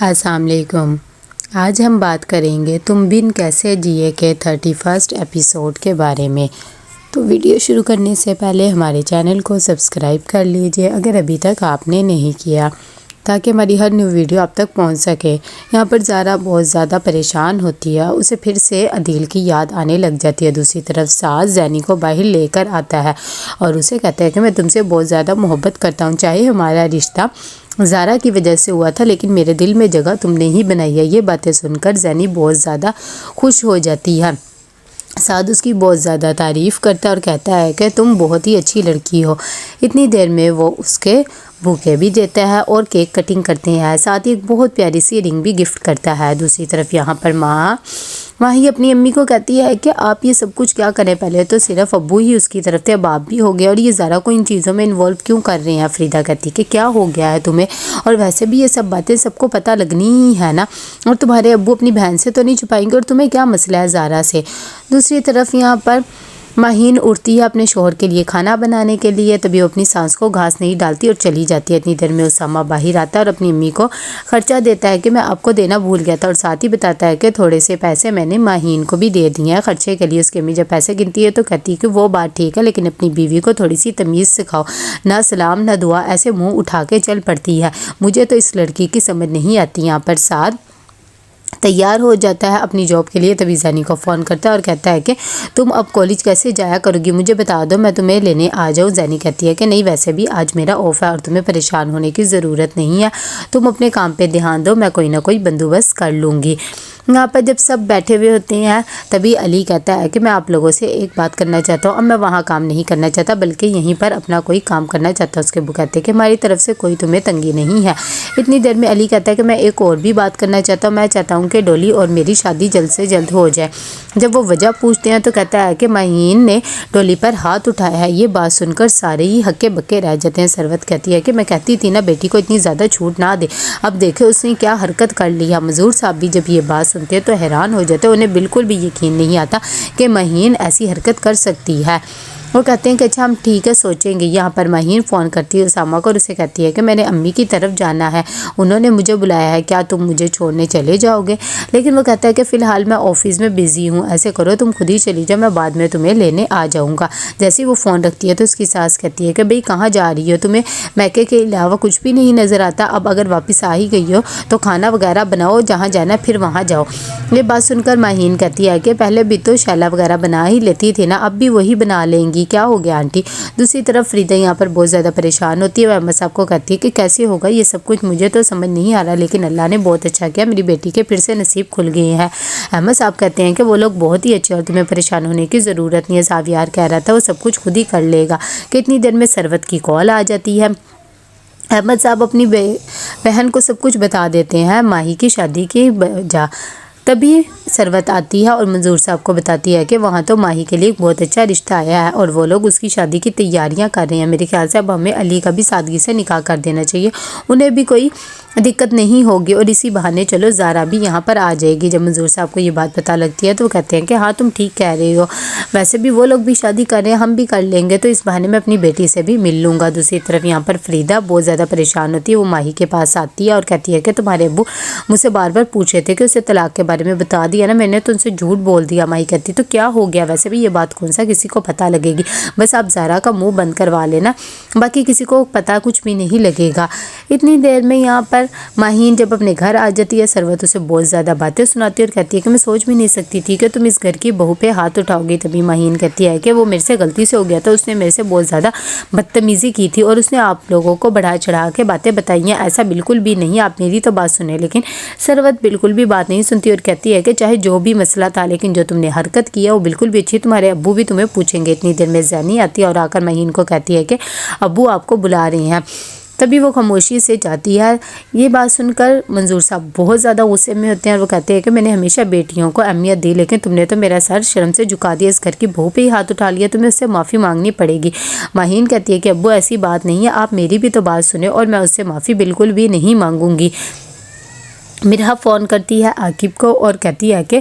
السلام علیکم۔ آج ہم بات کریں گے تم بن کیسے جیے کے 31 ایپیسوڈ کے بارے میں۔ تو ویڈیو شروع کرنے سے پہلے ہمارے چینل کو سبسکرائب کر لیجئے اگر ابھی تک آپ نے نہیں کیا، تاکہ ہماری ہر نیو ویڈیو آپ تک پہنچ سکے۔ یہاں پر زارا بہت زیادہ پریشان ہوتی ہے، اسے پھر سے عدیل کی یاد آنے لگ جاتی ہے۔ دوسری طرف ساز زینی کو باہر لے کر آتا ہے اور اسے کہتا ہے کہ میں تم سے بہت زیادہ محبت کرتا ہوں، چاہے ہمارا رشتہ زارا کی وجہ سے ہوا تھا لیکن میرے دل میں جگہ تم نے ہی بنائی ہے۔ یہ باتیں سن کر زینی بہت زیادہ خوش ہو جاتی ہے۔ سعد اس کی بہت زیادہ تعریف کرتا ہے اور کہتا ہے کہ تم بہت ہی اچھی لڑکی ہو۔ اتنی دیر میں وہ اس کے بوکے بھی دیتا ہے اور کیک کٹنگ کرتے ہیں، ساتھ ہی ایک بہت پیاری سی رنگ بھی گفٹ کرتا ہے۔ دوسری طرف یہاں پر ماہی اپنی امی کو کہتی ہے کہ آپ یہ سب کچھ کیا کریں، پہلے تو صرف ابو ہی اس کی طرف تھے، اب آپ بھی ہو گئے اور یہ زارا کو ان چیزوں میں انوالو کیوں کر رہے ہیں۔ فریدہ کہتی ہے کہ کیا ہو گیا ہے تمہیں، اور ویسے بھی یہ سب باتیں سب کو پتہ لگنی ہی ہے نا، اور تمہارے ابو اپنی بہن سے تو نہیں چھپائیں گے، اور تمہیں کیا مسئلہ ہے زارا سے۔ دوسری طرف یہاں پر ماہین اٹھتی ہے اپنے شوہر کے لیے کھانا بنانے کے لیے، تبھی وہ اپنی سانس کو گھاس نہیں ڈالتی اور چلی جاتی ہے۔ اتنی دیر میں اسامہ باہر آتا ہے اور اپنی امی کو خرچہ دیتا ہے کہ میں آپ کو دینا بھول گیا تھا، اور ساتھ ہی بتاتا ہے کہ تھوڑے سے پیسے میں نے ماہین کو بھی دے دیے ہیں خرچے کے لیے۔ اس کی امی جب پیسے گنتی ہے تو کہتی ہے کہ وہ بات ٹھیک ہے، لیکن اپنی بیوی کو تھوڑی سی تمیز سکھاؤ، نہ سلام نہ دعا، ایسے منہ اٹھا کے چل پڑتی ہے، مجھے تو اس لڑکی کی سمجھ نہیں آتی۔ یہاں پر سعد تیار ہو جاتا ہے اپنی جاب کے لیے، تبھی زینی کو فون کرتا ہے اور کہتا ہے کہ تم اب کالج کیسے جایا کرو گی، مجھے بتا دو، میں تمہیں لینے آ جاؤں۔ زینی کہتی ہے کہ نہیں، ویسے بھی آج میرا آف ہے اور تمہیں پریشان ہونے کی ضرورت نہیں ہے، تم اپنے کام پہ دھیان دو، میں کوئی نہ کوئی بندوبست کر لوں گی۔ یہاں پر جب سب بیٹھے ہوئے ہوتے ہیں تبھی علی کہتا ہے کہ میں آپ لوگوں سے ایک بات کرنا چاہتا ہوں، اب میں وہاں کام نہیں کرنا چاہتا بلکہ یہیں پر اپنا کوئی کام کرنا چاہتا ہوں۔ اس کے ابو کہتے ہیں کہ ہماری طرف سے کوئی تمہیں تنگی نہیں ہے۔ اتنی دیر میں علی کہتا ہے کہ میں ایک اور بھی بات کرنا چاہتا ہوں، میں چاہتا ہوں کہ ڈولی اور میری شادی جلد سے جلد ہو جائے۔ جب وہ وجہ پوچھتے ہیں تو کہتا ہے کہ ماہین نے ڈولی پر ہاتھ اٹھایا ہے۔ یہ بات سن کر سارے ہی ہکے بکے رہ جاتے ہیں۔ ثروت کہتی ہے کہ میں کہتی تھی نا بیٹی کو اتنی زیادہ چھوٹ نہ دے، اب دیکھے اس نے کیا حرکت کر لی ہے۔ منظور صاحب بھی جب یہ بات سنتے ہیں تو حیران ہو جاتے ہیں، انہیں بالکل بھی یقین نہیں آتا کہ ماہین ایسی حرکت کر سکتی ہے۔ وہ کہتے ہیں کہ اچھا ہم ٹھیک ہے سوچیں گے۔ یہاں پر ماہین فون کرتی ہے اسامہ کو اور اسے کہتی ہے کہ میں نے امی کی طرف جانا ہے، انہوں نے مجھے بلایا ہے، کیا تم مجھے چھوڑنے چلے جاؤ گے؟ لیکن وہ کہتا ہے کہ فی الحال میں آفس میں بزی ہوں، ایسے کرو تم خود ہی چلی جاؤ، میں بعد میں تمہیں لینے آ جاؤں گا۔ جیسے ہی وہ فون رکھتی ہے تو اس کی ساس کہتی ہے کہ بھئی کہاں جا رہی ہو، تمہیں میکے کے علاوہ کچھ بھی نہیں نظر آتا، اب اگر واپس آ ہی گئی ہو تو کھانا وغیرہ بناؤ، جہاں جانا پھر وہاں جاؤ۔ یہ بات سن کر ماہین کہتی ہے کہ پہلے بھی تو شیلا وغیرہ بنا ہی لیتی تھی نا، اب بھی وہی بنا لیں گی، کیا ہو گیا آنٹی؟ دوسری طرف فریدہ یہاں پر بہت زیادہ پریشان ہوتی ہے، وہ احمد صاحب کو کہتی ہے کہ کیسے ہوگا یہ سب کچھ، مجھے تو سمجھ نہیں آ رہا، لیکن اللہ نے بہت اچھا کیا، میری بیٹی کے پھر سے نصیب کھل گئے ہیں۔ احمد صاحب کہتے ہیں کہ وہ لوگ بہت ہی اچھے اور تمہیں پریشان ہونے کی ضرورت نہیں ہے، ساویار کہہ رہا تھا وہ سب کچھ خود ہی کر لے گا کہ اتنی دیر میں ثروت کی کال آ جاتی ہے۔ احمد صاحب اپنی بہن کو سب کچھ بتا دیتے ہیں ماہی کی شادی کی وجہ۔ تبھی ثروت آتی ہے اور منظور صاحب کو بتاتی ہے کہ وہاں تو ماہی کے لیے ایک بہت اچھا رشتہ آیا ہے اور وہ لوگ اس کی شادی کی تیاریاں کر رہے ہیں، میرے خیال سے اب ہمیں علی کا بھی سادگی سے نکاح کر دینا چاہیے، انہیں بھی کوئی دقت نہیں ہوگی اور اسی بہانے چلو زارا بھی یہاں پر آ جائے گی۔ جب منظور صاحب کو یہ بات پتہ لگتی ہے تو وہ کہتے ہیں کہ ہاں تم ٹھیک کہہ رہے ہو، ویسے بھی وہ لوگ بھی شادی کر رہے ہیں، ہم بھی کر لیں گے، تو اس بہانے میں اپنی بیٹی سے بھی مل لوں گا۔ دوسری طرف یہاں پر فریدہ بہت زیادہ پریشان ہوتی ہے، وہ ماہی کے پاس آتی ہے اور کہتی ہے کہ تمہارے ابو مجھ سے بار بار پوچھے تھے کہ اسے طلاق کے بارے میں بتا دیا نا، میں نے تو ان سے جھوٹ بول دیا۔ ماہی کہتی تو کیا ہو گیا، ویسے بھی یہ بات کون سا کسی کو پتہ لگے گی، بس آپ زارا کا منہ بند کروا لینا، باقی کسی کو پتہ کچھ بھی نہیں لگے گا۔ اتنی دیر میں یہاں پر ماہین جب اپنے گھر آ جاتی ہے، ثروت اسے بہت زیادہ باتیں سناتی ہے اور کہتی ہے کہ میں سوچ بھی نہیں سکتی تھی کہ تم اس گھر کی بہو پہ ہاتھ اٹھاؤ گی۔ تبھی ماہین کہتی ہے کہ وہ میرے سے غلطی سے ہو گیا تھا، اس نے میرے سے بہت زیادہ بدتمیزی کی تھی اور اس نے آپ لوگوں کو بڑھا چڑھا کے باتیں بتائی ہیں، ایسا بالکل بھی نہیں، آپ میری تو بات سنیں۔ لیکن ثروت بالکل بھی بات نہیں سنتی اور کہتی ہے کہ چاہے جو بھی مسئلہ تھا لیکن جو تم نے حرکت کی ہے وہ بالکل بھی اچھی، تمہارے ابو بھی تمہیں پوچھیں گے۔ اتنی دیر میں زینی آتی ہے اور آ کر ماہین کو کہتی ہے کہ ابو آپ کو بلا رہے ہیں، تبھی وہ خاموشی سے جاتی ہے۔ یہ بات سن کر منظور صاحب بہت زیادہ غصے میں ہوتے ہیں اور وہ کہتے ہیں کہ میں نے ہمیشہ بیٹیوں کو اہمیت دی، لیکن تم نے تو میرا سر شرم سے جھکا دیا، اس گھر کی بہو پہ ہی ہاتھ اٹھا لیا، تمہیں اس سے معافی مانگنی پڑے گی۔ ماہین کہتی ہے کہ ابو ایسی بات نہیں ہے، آپ میری بھی تو بات سنیں، اور میں اس سے معافی بالکل بھی نہیں مانگوں گی۔ مرحا فون کرتی ہے عاقب کو اور کہتی ہے کہ